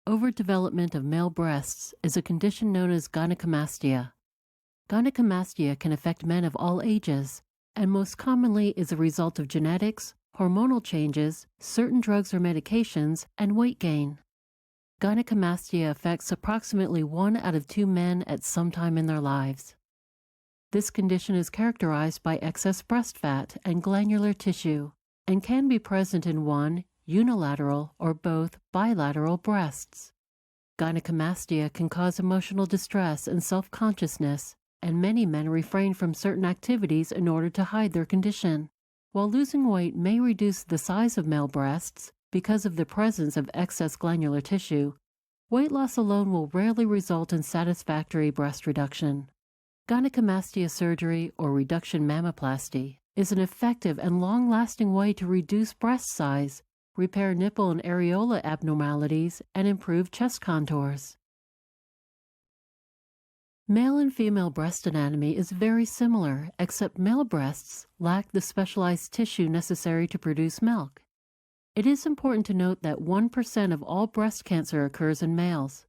Overdevelopment of male breasts is a condition known as gynecomastia. Gynecomastia can affect men of all ages, and most commonly is a result of genetics, hormonal changes, certain drugs or medications, and weight gain. Gynecomastia affects approximately 1 out of 2 men at some time in their lives. This condition is characterized by excess breast fat and glandular tissue, and can be present in one, unilateral, or both bilateral breasts. Gynecomastia can cause emotional distress and self-consciousness, and many men refrain from certain activities in order to hide their condition. While losing weight may reduce the size of male breasts because of the presence of excess glandular tissue, weight loss alone will rarely result in satisfactory breast reduction. Gynecomastia surgery, or reduction mammoplasty, is an effective and long-lasting way to reduce breast size, repair nipple and areola abnormalities, and improve chest contours. Male and female breast anatomy is very similar, except male breasts lack the specialized tissue necessary to produce milk. It is important to note that 1% of all breast cancer occurs in males.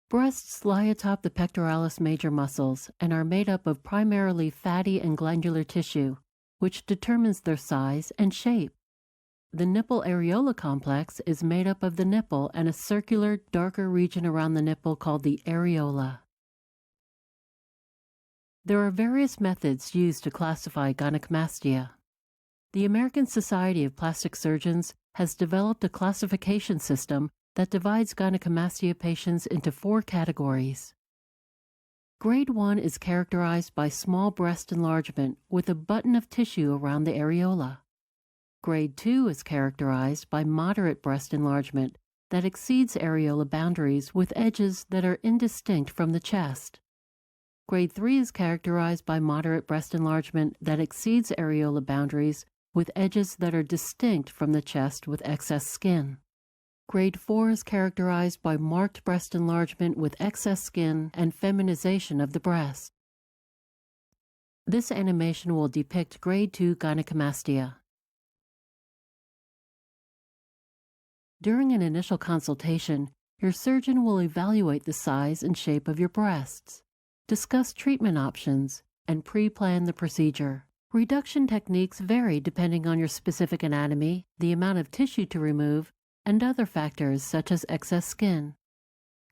Breasts lie atop the pectoralis major muscles and are made up of primarily fatty and glandular tissue, which determines their size and shape. The nipple areola complex is made up of the nipple and a circular, darker region around the nipple called the areola. There are various methods used to classify gynecomastia. The American Society of Plastic Surgeons has developed a classification system that divides gynecomastia patients into 4 categories. Grade 1 is characterized by small breast enlargement with a button of tissue around the areola. Grade 2 is characterized by moderate breast enlargement that exceeds areola boundaries with edges that are indistinct from the chest. Grade 3 is characterized by moderate breast enlargement that exceeds areola boundaries with edges that are distinct from the chest with excess skin. Grade 4 is characterized by marked breast enlargement with excess skin and feminization of the breast. This animation will depict Grade 2 gynecomastia. During an initial consultation, your surgeon will evaluate the size and shape of your breasts, discuss treatment options, and pre-plan the procedure. Reduction techniques vary depending on your specific anatomy, the amount of tissue to remove, and other factors such as excess skin.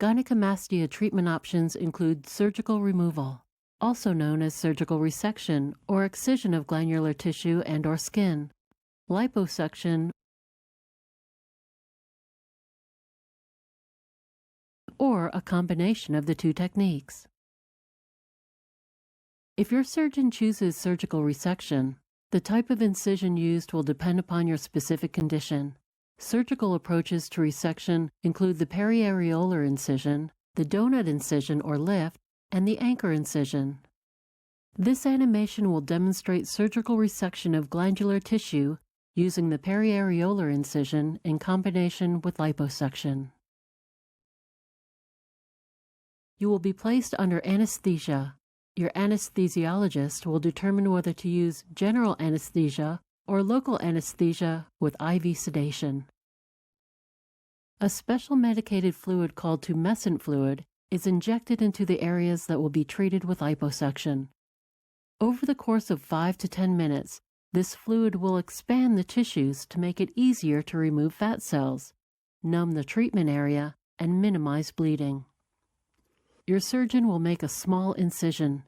Gynecomastia treatment options include surgical removal, also known as surgical resection or excision of glandular tissue and/or skin, liposuction, or a combination of the 2 techniques. If your surgeon chooses surgical resection, the type of incision used will depend upon your specific condition. Surgical approaches to resection include the periareolar incision, the donut incision or lift, and the anchor incision. This animation will demonstrate surgical resection of glandular tissue using the periareolar incision in combination with liposuction. You will be placed under anesthesia. Your anesthesiologist will determine whether to use general anesthesia or local anesthesia with IV sedation. A special medicated fluid called tumescent fluid is injected into the areas that will be treated with liposuction. Over the course of 5 to 10 minutes, this fluid will expand the tissues to make it easier to remove fat cells, numb the treatment area, and minimize bleeding. Your surgeon will make a small incision.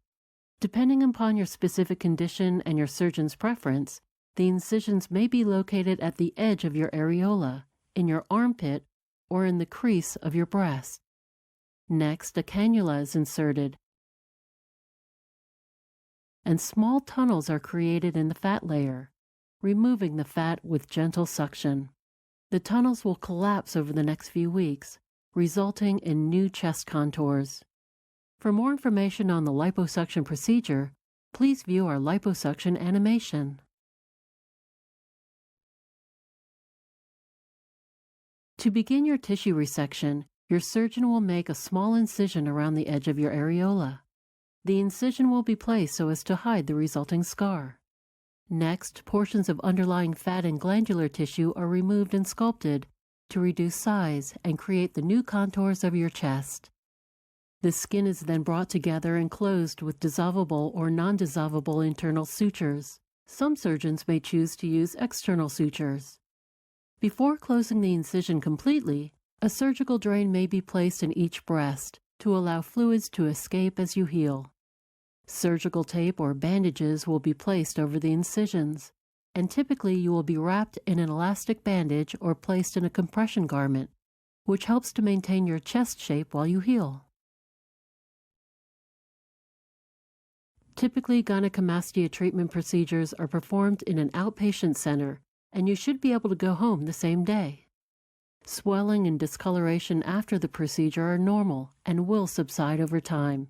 Depending upon your specific condition and your surgeon's preference, the incisions may be located at the edge of your areola, in your armpit, or in the crease of your breast. Next, a cannula is inserted, and small tunnels are created in the fat layer, removing the fat with gentle suction. The tunnels will collapse over the next few weeks, resulting in new chest contours. For more information on the liposuction procedure, please view our liposuction animation. To begin your tissue resection, your surgeon will make a small incision around the edge of your areola. The incision will be placed so as to hide the resulting scar. Next, portions of underlying fat and glandular tissue are removed and sculpted, to reduce size and create the new contours of your chest. The skin is then brought together and closed with dissolvable or non-dissolvable internal sutures. Some surgeons may choose to use external sutures. Before closing the incision completely, a surgical drain may be placed in each breast to allow fluids to escape as you heal. Surgical tape or bandages will be placed over the incisions, and typically you will be wrapped in an elastic bandage or placed in a compression garment, which helps to maintain your chest shape while you heal. Typically, gynecomastia treatment procedures are performed in an outpatient center, and you should be able to go home the same day. Swelling and discoloration after the procedure are normal and will subside over time.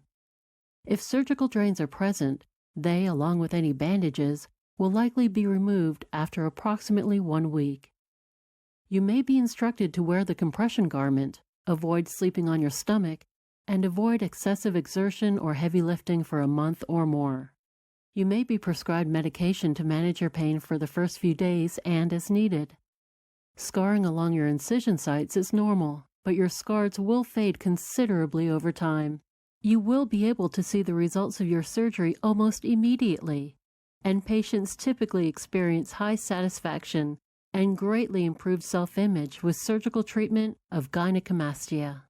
If surgical drains are present, they, along with any bandages, will likely be removed after approximately 1 week. You may be instructed to wear the compression garment, avoid sleeping on your stomach, and avoid excessive exertion or heavy lifting for a month or more. You may be prescribed medication to manage your pain for the first few days and as needed. Scarring along your incision sites is normal, but your scars will fade considerably over time. You will be able to see the results of your surgery almost immediately, and patients typically experience high satisfaction and greatly improved self-image with surgical treatment of gynecomastia.